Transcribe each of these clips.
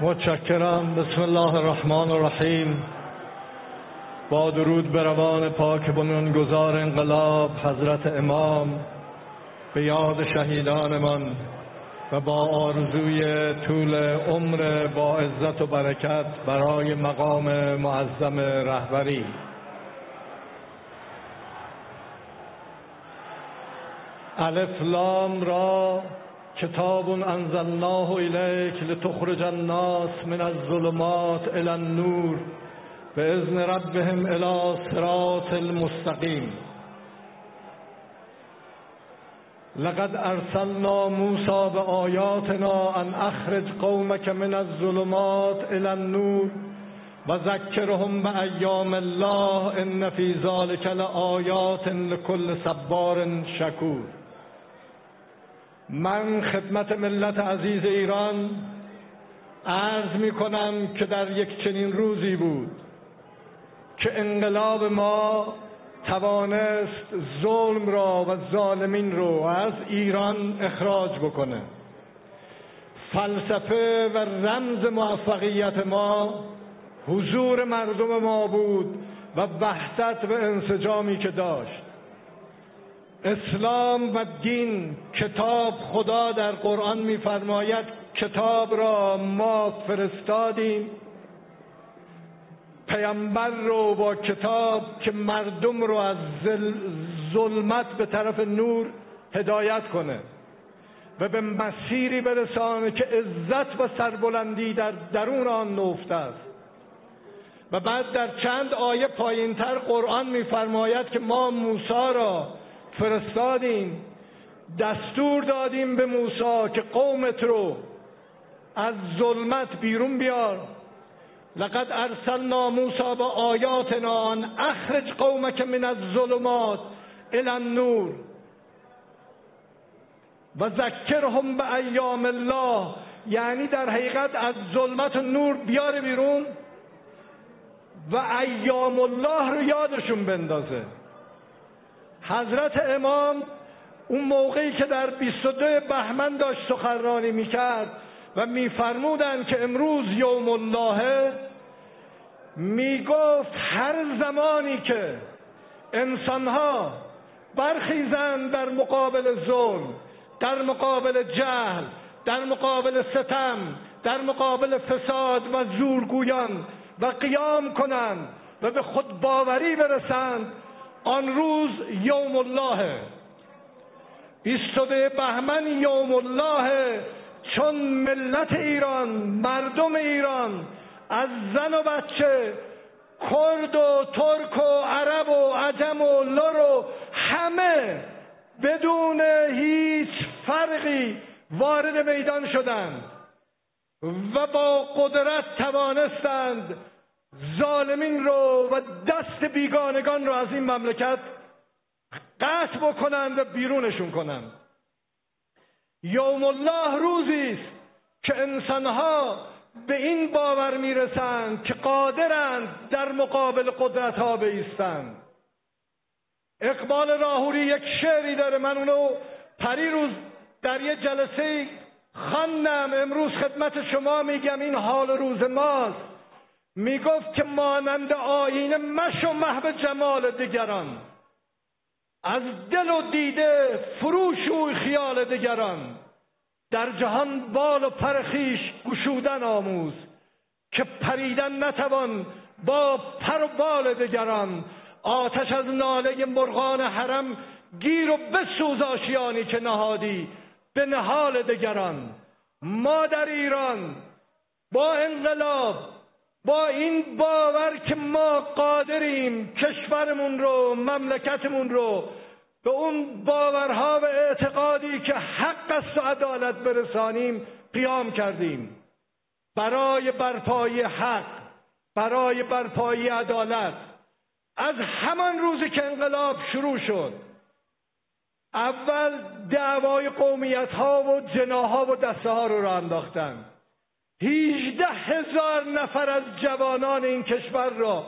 متشکرم. بسم الله الرحمن الرحیم. با درود به روان پاک بنیانگذار انقلاب حضرت امام، به یاد شهیدانمان و با آرزوی طول عمر با عزت و برکت برای مقام معظم رهبری. الف لام را کتاب انزلناه الیک لتخرج الناس من الظلمات الی النور باذن ربهم الی صراط المستقیم. لقد ارسلنا موسی بآیاتنا ان اخرج قومک من الظلمات الی النور و ذکرهم بایام الله ان فی ذلک لآیات لکل صبار شکور. من خدمت ملت عزیز ایران عرض می کنم که در یک چنین روزی بود که انقلاب ما توانست ظلم را و ظالمین رو از ایران اخراج بکنه. فلسفه و رمز موفقیت ما حضور مردم ما بود و وحدت و انسجامی که داشت. اسلام و دین، کتاب، خدا در قرآن می‌فرماید کتاب را ما فرستادیم، پیامبر رو با کتاب که مردم رو از ظلمت به طرف نور هدایت کنه و به مسیری برسانه که عزت و سربلندی در درون آن نهفته است. و بعد در چند آیه پایینتر قرآن می‌فرماید که ما موسی را فرستادیم، دستور دادیم به موسی که قومت رو از ظلمت بیرون بیار. لقد ارسلنا موسی بآیاتنا ان اخرج قومک من الظلمات الی النور و ذکرهم بایام الله، یعنی در حقیقت از ظلمت و نور بیاره بیرون و ایام الله رو یادشون بندازه. حضرت امام اون موقعی که در 22 بهمن داشت سخنرانی میکرد و میفرمودند که امروز یوم الله، میگفت هر زمانی که انسانها برخیزند در مقابل ظلم، در مقابل جهل، در مقابل ستم، در مقابل فساد و زورگویان و قیام کنند و به خود باوری برسند، آن روز یوم الله، 22 بهمن یوم الله، چون ملت ایران، مردم ایران، از زن و بچه، کرد و ترک و عرب و عجم و لر و همه بدون هیچ فرقی وارد میدان شدند و با قدرت توانستند ظالمین رو و دست بیگانگان رو از این مملکت قطع بکنند و بیرونشون کنند. یوم الله روزی است که انسانها به این باور میرسند که قادرند در مقابل قدرت ها بایستند. اقبال راهوری یک شعری داره، من اونو پریروز در یه جلسه خواندم، امروز خدمت شما میگم، این حال روز ماست. میگفت که مانند آینه مشو محو جمال دیگران، از دل و دیده فروشوی خیال دیگران، در جهان بال و پر خویش گشودن آموز، که پریدن نتوان با پر و بال دیگران. آتش از ناله مرغان حرم گیر و بسوز آشیانی که نهادی به نهال دیگران. ما در ایران با انقلاب، با این باور که ما قادریم کشورمون رو، مملکتمون رو به اون باورها و اعتقادی که حق است و عدالت برسانیم قیام کردیم. برای برپایی حق، برای برپایی عدالت، از همان روزی که انقلاب شروع شد، اول دعوای قومیت ها و جناها و دسته ها رو انداختند. 18,000 نفر از جوانان این کشور را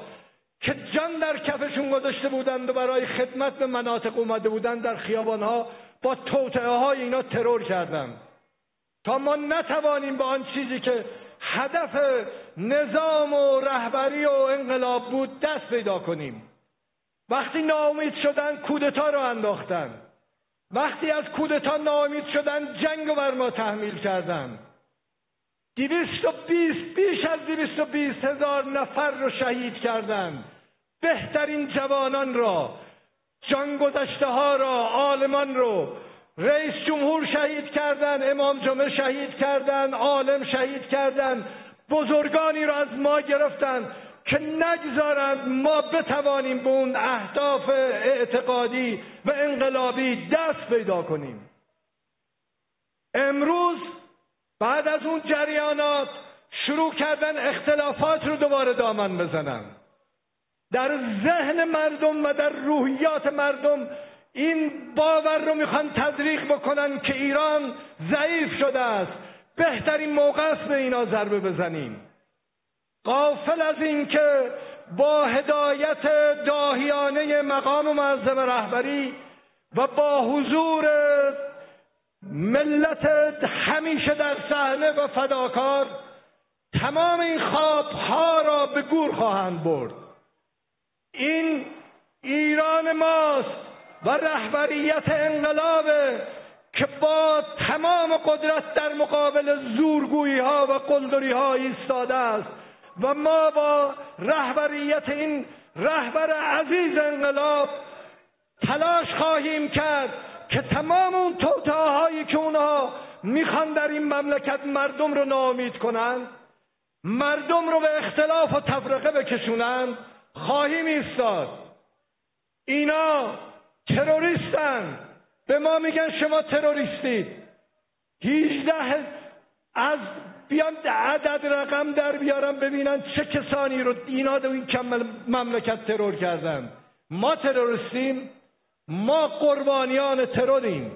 که جان در کفشون گذاشته بودند و برای خدمت به مناطق اومده بودند، در خیابانها با توطئه های اینا ترور کردند تا ما نتوانیم به آن چیزی که هدف نظام و رهبری و انقلاب بود دست پیدا کنیم. وقتی ناامید شدن کودتا را انداختن. وقتی از کودتا ناامید شدن جنگ رو بر ما تحمیل کردن. بیش از 220,000 نفر رو شهید کردن. بهترین جوانان را، جانگذشته ها را، عالمان رو. رئیس جمهور شهید کردن، امام جمعه شهید کردن، عالم شهید کردن. بزرگانی را از ما گرفتن که نگذارند ما بتوانیم به اون اهداف اعتقادی و انقلابی دست پیدا کنیم. امروز بعد از اون جریانات شروع کردن اختلافات رو دوباره دامن بزنن. در ذهن مردم و در روحیات مردم این باور رو میخوان تزریق بکنن که ایران ضعیف شده است. بهترین موقع است به اینا ضربه بزنیم. غافل از این که با هدایت داهیانه مقام معظم رهبری و با حضور ملت همیشه در صحنه و فداکار تمام این خوابها را به گور خواهند برد. این ایران ماست و رهبریت انقلاب که با تمام قدرت در مقابل زورگویی ها و قلدری ها ایستاده است و ما با رهبریت این رهبر عزیز انقلاب تلاش خواهیم کرد که تمام اون توطئه‌هایی که اونها میخوان در این مملکت مردم رو ناامید کنند، مردم رو به اختلاف و تفرقه بکشونند، خواهیم ایستاد. اینا تروریستن، به ما میگن شما تروریستید. 18 از بیان عدد رقم در بیارم ببینن چه کسانی رو اینا در این مملکت ترور کردن. ما تروریستیم؟ ما قربانیان تروریم.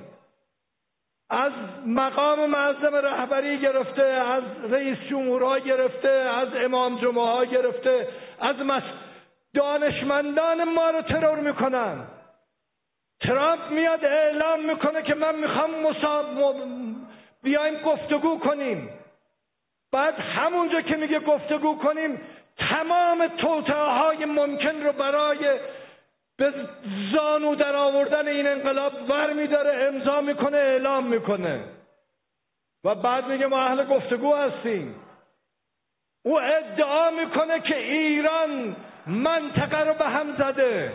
از مقام معظم رهبری گرفته، از رئیس جمهورها گرفته، از امام جمعه ها گرفته، از دانشمندان ما رو ترور میکنن. ترامپ میاد اعلام میکنه که من میخوام بیایم گفتگو کنیم. بعد همونجا که میگه گفتگو کنیم تمام توطئه‌های ممکن رو برای به زانو در آوردن این انقلاب ور میداره، امضا میکنه، اعلام میکنه و بعد میگه ما اهل گفتگو هستیم. او ادعا میکنه که ایران منطقه رو به هم زده،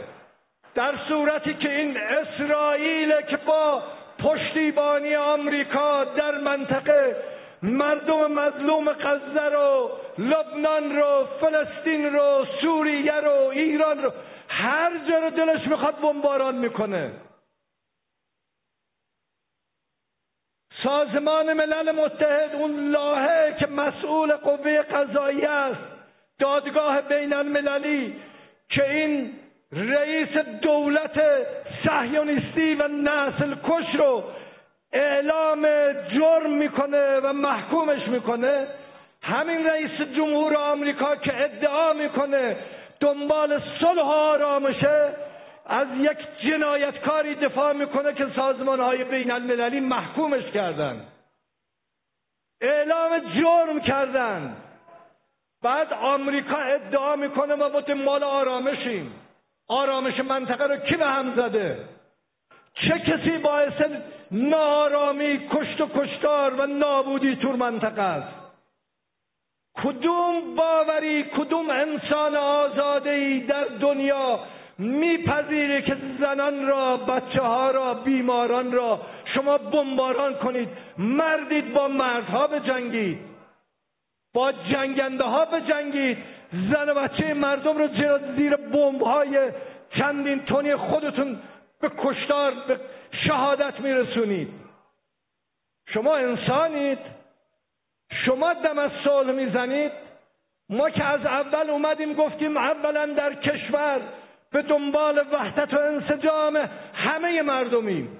در صورتی که این اسرائیل که با پشتیبانی آمریکا در منطقه مردم مظلوم غزه رو، لبنان رو، فلسطین رو، سوریه رو، ایران رو، هر جا رو دلش میخواد بمباران میکنه. سازمان ملل متحد، اون لاهه که مسئول قوه قضاییه است، دادگاه بین المللی که این رئیس دولت صهیونیستی و نسل کش رو اعلام جرم میکنه و محکومش میکنه، همین رئیس جمهور آمریکا که ادعا میکنه دنبال صلح و آرامشه، از یک جنایتکاری دفاع میکنه که سازمانهای بین المللی محکومش کردن، اعلام جرم کردن. بعد آمریکا ادعا میکنه ما دنبال آرامشیم. آرامش منطقه رو کی به هم زده؟ چه کسی باعث ناآرامی، کشت و کشتار و نابودی تو منطقه است؟ کدوم باوری، کدوم انسان آزاده‌ای در دنیا میپذیره که زنان را، بچه ها را، بیماران را شما بمباران کنید؟ مردید با مردها بجنگید، با جنگنده ها بجنگید، زن و بچه مردم رو زیر بمب‌های چندین تنی خودتون به کشتار، به شهادت میرسونید. شما انسانید؟ شما دم از صلح میزنید؟ ما که از اول اومدیم گفتیم اولا در کشور به دنبال وحدت و انسجام همه مردمیم.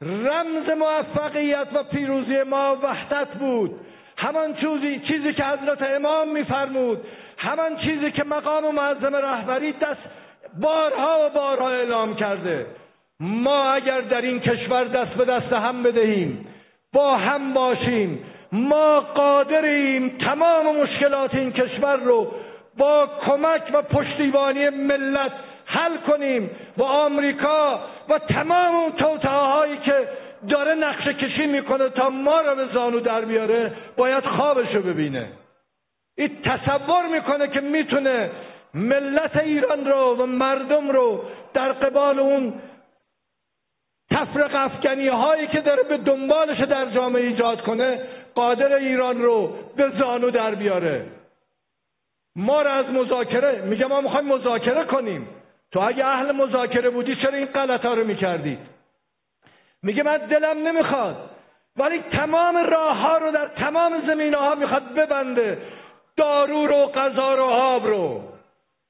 رمز موفقیت و پیروزی ما وحدت بود، همان چیزی که حضرت امام میفرمود، همان چیزی که مقام معظم رهبری بارها و بارها اعلام کرده. ما اگر در این کشور دست به دست هم بدهیم، با هم باشیم ما قادریم تمام مشکلات این کشور رو با کمک و پشتیبانی ملت حل کنیم و آمریکا و تمام اون توطئه‌هایی که داره نقشه کشی میکنه تا ما رو به زانو در بیاره باید خوابش رو ببینه. این تصور میکنه که میتونه ملت ایران رو و مردم رو در قبال اون تفرق افکنی هایی که داره به دنبالش در جامعه ایجاد کنه قادر ایران رو به زانو در بیاره. ما رو از مذاکره میگه ما میخوایم مذاکره کنیم. تو اگه اهل مذاکره بودی چرا این غلطا رو میکردید؟ میگه من دلم نمیخواد، ولی تمام راه ها رو در تمام زمینه ها میخواد ببنده، دارو رو، غذا رو، آب رو.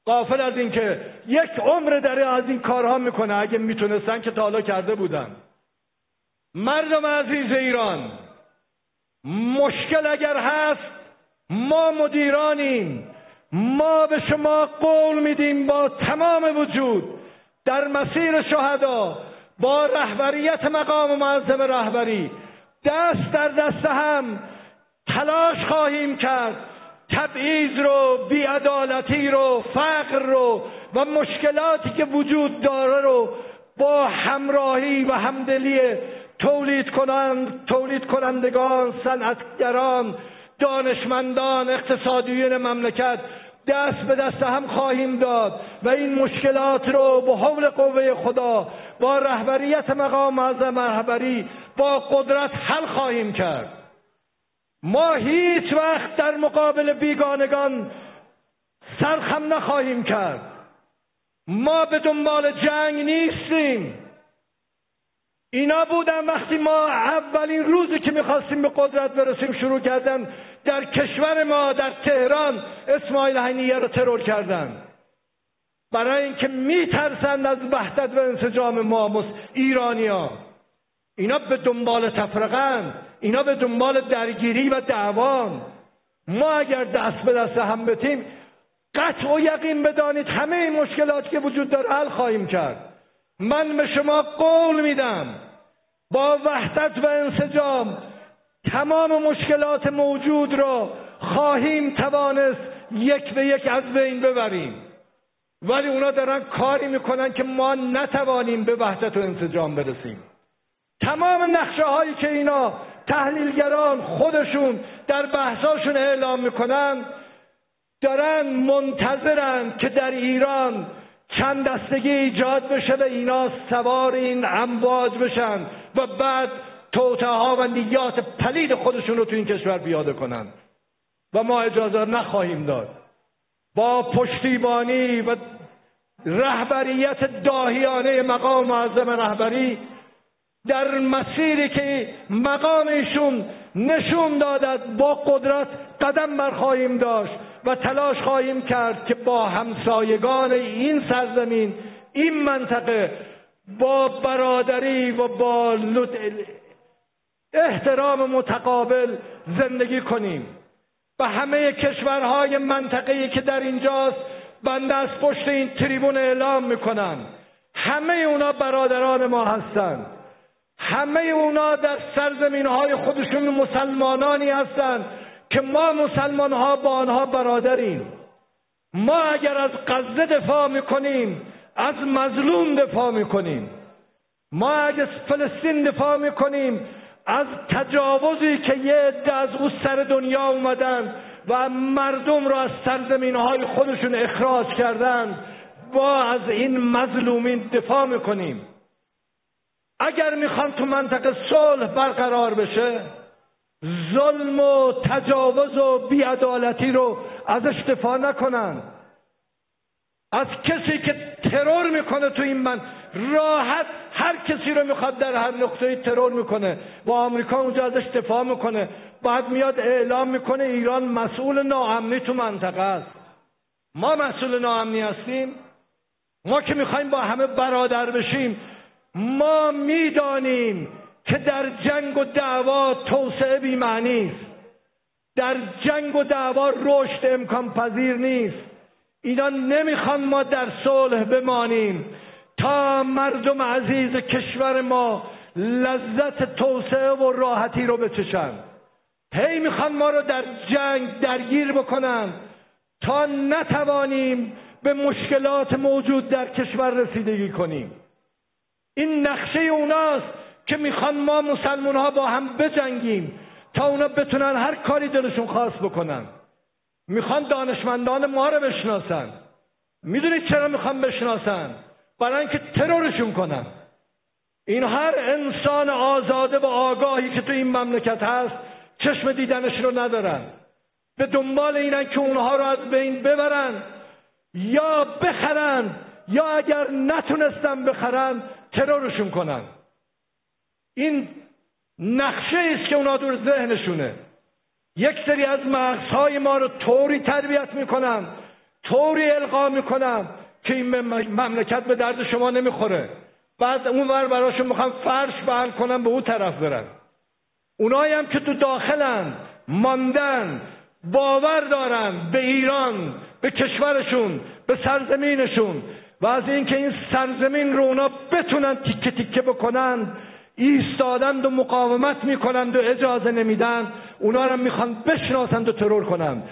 غافل از این که یک عمر داره از این کارها میکنه. اگه میتونستن که تا حالا کرده بودن. مردم عزیز ایران، مشکل اگر هست ما مدیرانیم. ما به شما قول میدیم با تمام وجود در مسیر شهدا با رهبریت مقام معظم رهبری دست در دست هم تلاش خواهیم کرد تبعیض رو، بی‌عدالتی رو، فقر رو و مشکلاتی که وجود داره رو با همراهی و همدلی تولید کنندگان، صنعتگران، دانشمندان، اقتصادیون مملکت دست به دست هم خواهیم داد و این مشکلات رو با حول قوه خدا با رهبریت مقام معظم رهبری با قدرت حل خواهیم کرد. ما هیچ وقت در مقابل بیگانگان سرخم نخواهیم کرد. ما به دنبال جنگ نیستیم. اینا بودن وقتی ما اولین روزی که میخواستیم به قدرت برسیم شروع کردن در کشور ما در تهران اسماعیل هنیه رو ترور کردن، برای اینکه میترسند از وحدت و انسجام ما ایرانی‌ها. اینا به دنبال تفرقن، اینا به دنبال درگیری و دعوان. ما اگر دست به دست هم بتیم قطع و یقین بدانید همه این مشکلاتی که وجود داره حل خواهیم کرد. من به شما قول میدم با وحدت و انسجام تمام مشکلات موجود را خواهیم توانست یک به یک از بین ببریم، ولی اونا دارن کاری میکنن که ما نتوانیم به وحدت و انسجام برسیم. تمام نقشه هایی که اینا تحلیلگران خودشون در بحثاشون اعلام میکنن دارن منتظرن که در ایران چند دستگی ایجاد بشه و اینا سوار این امواج بشن و بعد توطئه‌ها و نیات پلید خودشون رو تو این کشور پیاده کنن و ما اجازه نخواهیم داد. با پشتیبانی و رهبریت داهیانه مقام معظم رهبری در مسیری که مقام ایشون نشون دادد با قدرت قدم برخواهیم داشت و تلاش خواهیم کرد که با همسایگان این سرزمین، این منطقه با برادری و با احترام متقابل زندگی کنیم. و همه کشورهای منطقه‌ای که در اینجاست بنده از پشت این تریبون اعلام میکنم همه اونا برادران ما هستند. همه اونا در سرزمین‌های خودشون مسلمانانی هستند که ما مسلمان‌ها با آنها برادریم. ما اگر از غزه دفاع میکنیم از مظلوم دفاع میکنیم. ما اگر فلسطین دفاع میکنیم از تجاوزی که یه عده از او سر دنیا اومدن و مردم را از سرزمین‌های خودشون اخراج کردن با از این مظلومین دفاع میکنیم. اگر میخوان تو منطقه صلح برقرار بشه ظلم و تجاوز و بیعدالتی رو ازش دفاع نکنن. از کسی که ترور میکنه تو این من راحت هر کسی رو میخواد در هر نقطه‌ای ترور میکنه و آمریکا اونجا ازش دفاع میکنه، بعد میاد اعلام میکنه ایران مسئول ناامنی تو منطقه است. ما مسئول ناامنی هستیم؟ ما که میخوایم با همه برادر بشیم. ما میدانیم که در جنگ و دعوا توسعه بی معنی است. در جنگ و دعوا رشد امکان پذیر نیست. اینا نمیخوان ما در صلح بمانیم تا مردم عزیز کشور ما لذت توسعه و راحتی رو بچشن. هی میخوان ما رو در جنگ درگیر بکنن تا نتوانیم به مشکلات موجود در کشور رسیدگی کنیم. این نقشه اوناست که میخوان ما مسلمان ها با هم بجنگیم تا اونا بتونن هر کاری دلشون خواست بکنن. میخوان دانشمندان ما رو بشناسن. میدونید چرا میخوان بشناسن؟ برای اینکه ترورشون کنن. این هر انسان آزاده و آگاهی که تو این مملکت هست چشم دیدنش رو ندارن. به دنبال اینن که اونها رو از بین ببرن یا بخرن، یا اگر نتونستن بخرن ترورشون کنن. این نقشه است که اونا دور ذهنشونه. یک سری از مغزهای ما رو طوری تربیت میکنن، طوری القا میکنن که این مملکت به درد شما نمیخوره. بعد اونور براشون میخوان فرش بحل کنن به اون طرف برن. اونایی هم که تو داخلن ماندن، باور دارن به ایران، به کشورشون، به سرزمینشون و از اینکه این سرزمین رو اونا بتونن تیکه تیکه بکنن، ایستادند و مقاومت میکنند و اجازه نمیدن. اونا رو میخوان بشناسند و ترور کنند.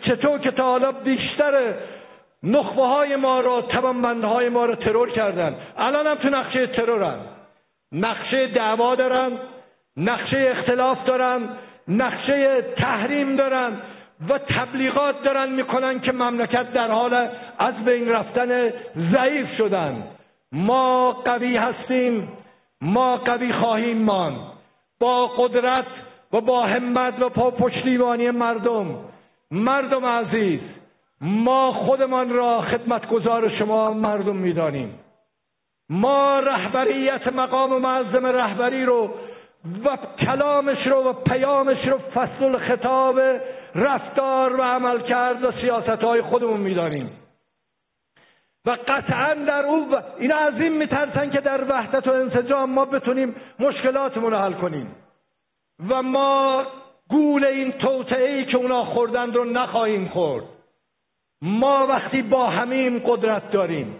چطور که تا حالا بیشتر نخبه های ما رو، توانمنده های ما رو ترور کردن، الان هم تو نقشه ترورن. نقشه دعوا دارن، نقشه اختلاف دارن، نقشه تحریم دارن و تبلیغات دارن میکنن که مملکت در حال از بین رفتن، ضعیف شدن. ما قوی هستیم، ما قوی خواهیم ماند، با قدرت و با همت و با پشتیبانی مردم عزیز. ما خودمان را خدمتگزار شما مردم میدانیم. ما رهبریت مقام معظم رهبری رو و کلامش رو و پیامش رو فصل خطاب رفتار و عمل کرد و سیاستهای خودمون میدانیم و قطعا در او اینا از این میترسن که در وحدت و انسجام ما بتونیم مشکلاتمون رو حل کنیم و ما گول این توطئه‌ای که اونا خوردند رو نخواهیم خورد. ما وقتی با همیم قدرت داریم،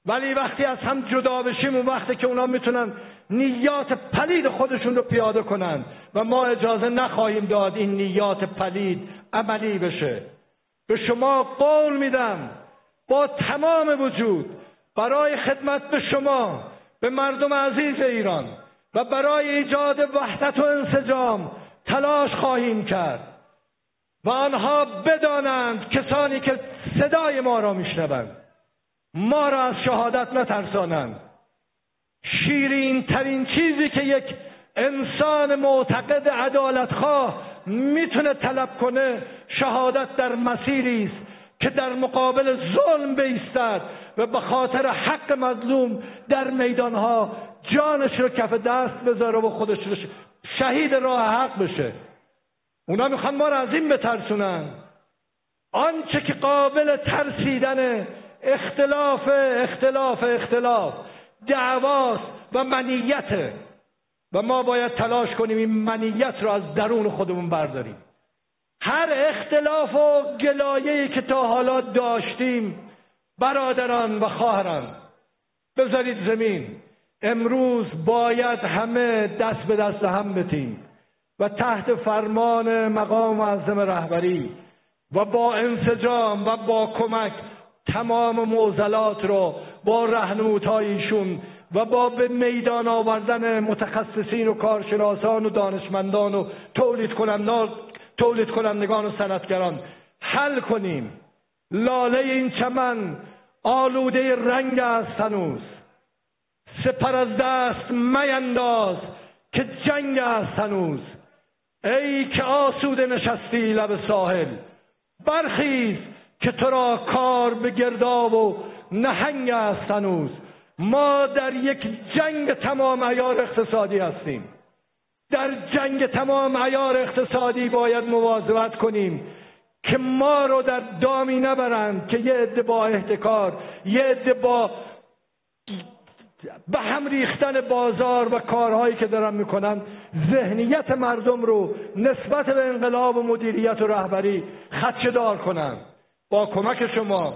ولی وقتی از هم جدا بشیم اون وقتی که اونا میتونن نیات پلید خودشون رو پیاده کنن و ما اجازه نخواهیم داد این نیات پلید عملی بشه. به شما قول میدم با تمام وجود برای خدمت به شما، به مردم عزیز ایران و برای ایجاد وحدت و انسجام تلاش خواهیم کرد و آنها بدانند، کسانی که صدای ما را میشنوند، ما را از شهادت نترسانند. شیرین ترین چیزی که یک انسان معتقد عدالتخواه میتونه طلب کنه شهادت در مسیری است که در مقابل ظلم بایستد و به خاطر حق مظلوم در میدانها جانش رو کف دست بذاره و خودش رو شهید راه حق بشه. اونا میخوان ما را از این بترسونن. آنچه که قابل ترسیدن اختلاف دعواست و منیته و ما باید تلاش کنیم این منیت رو از درون خودمون برداریم. هر اختلاف و گلایه‌ای که تا حالا داشتیم برادران و خواهران بذارید زمین. امروز باید همه دست به دست هم بتیم و تحت فرمان مقام معظم رهبری و با انسجام و با کمک تمام معضلات رو با راهنمودهای ایشون و با به میدان آوردن متخصصین و کارشناسان و دانشمندان و تولید کنندگان و صنعتگران حل کنیم. لاله این چمن آلوده رنگ است هنوز، سپر از دست مینداز که جنگ است هنوز. ای که آسوده نشستی لب ساحل، برخیز که تو را کار به گرداب و نهنگ است هنوز. ما در یک جنگ تمام عیار اقتصادی هستیم. در جنگ تمام عیار اقتصادی باید مواظبت کنیم که ما رو در دامی نبرند که یه عده با احتکار، یه عده با به هم ریختن بازار و کارهایی که دارن میکنن ذهنیت مردم رو نسبت به انقلاب و مدیریت و رهبری خدشه‌دار کنن. با کمک شما،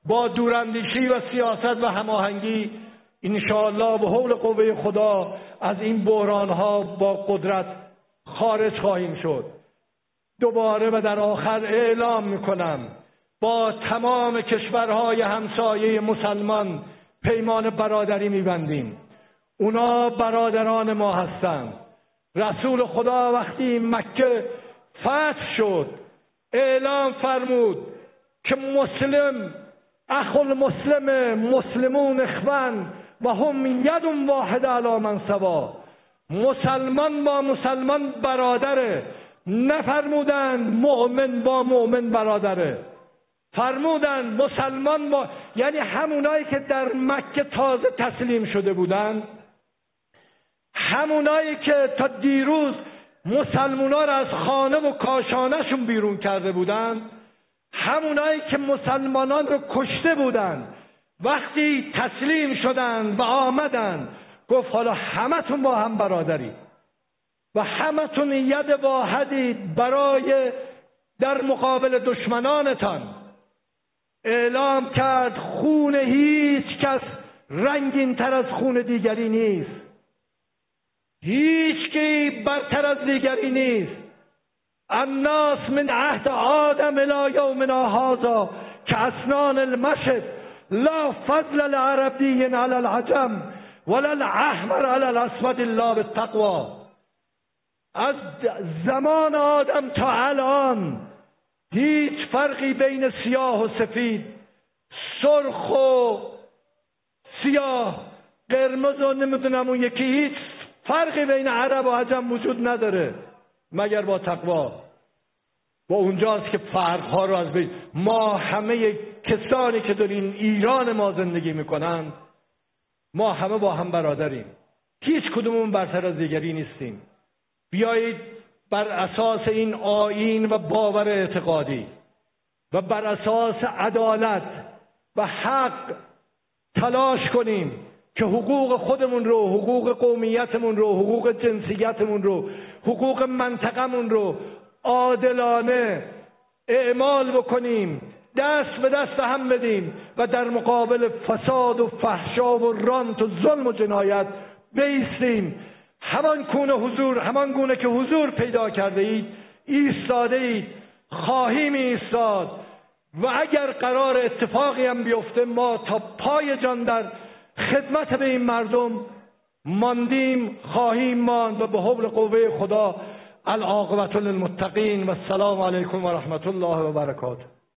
با دوراندیشی و سیاست و هماهنگی انشاءالله به حول قوه خدا از این بحرانها با قدرت خارج خواهیم شد دوباره و در آخر اعلام میکنم با تمام کشورهای همسایه مسلمان پیمان برادری میبندیم. اونا برادران ما هستند. رسول خدا وقتی مکه فتح شد اعلام فرمود که مسلم اخو المسلم مسلمون اخوان و هم ید واحد علی من سوا. مسلمان با مسلمان برادره، نفرمودند مؤمن با مؤمن برادره، فرمودند مسلمان با، یعنی همونایی که در مکه تازه تسلیم شده بودند، همونایی که تا دیروز مسلمونا را از خانه و کاشانهشون بیرون کرده بودند، همونایی که مسلمانان رو کشته بودند، وقتی تسلیم شدند و آمدند گفت حالا همتون با هم برادری و همتون ید واحدید برای در مقابل دشمنانتان. اعلام کرد خون هیچ کس رنگین تر از خون دیگری نیست، هیچ کی برتر از دیگری نیست. الناس من عهد آدم الی یومنا هذا که اسنان المشط لا فضل لعربی علی العجم ولا الاحمر علی الاسود الا بالتقوی. از زمان آدم تا الان هیچ فرقی بین سیاه و سفید، سرخ و سیاه، قرمز و نمیدونم اون یکی، هیچ فرقی بین عرب و عجم وجود نداره مگر با تقوا. و اونجاست که فرقها رو از بین، ما همه کسانی که در این ایران ما زندگی میکنن ما همه با هم برادریم، هیچ کدومون برتر از دیگری نیستیم. بیایید بر اساس این آیین و باور اعتقادی و بر اساس عدالت و حق تلاش کنیم که حقوق خودمون رو، حقوق قومیتمون رو، حقوق جنسیتمون رو، حقوق منطقمون رو عادلانه اعمال بکنیم، دست به دست هم بدیم و در مقابل فساد و فحشا و رانت و ظلم و جنایت بایستیم. همان گونه که حضور پیدا کرده اید ایستاده اید، خواهیم ایستاد و اگر قرار اتفاقی هم بیفته ما تا پای جان در خدمت به این مردم ماندیم، خواهیم ماند و به حول قوه خدا العاقبة للمتقین و السلام علیکم و رحمت الله و برکاته.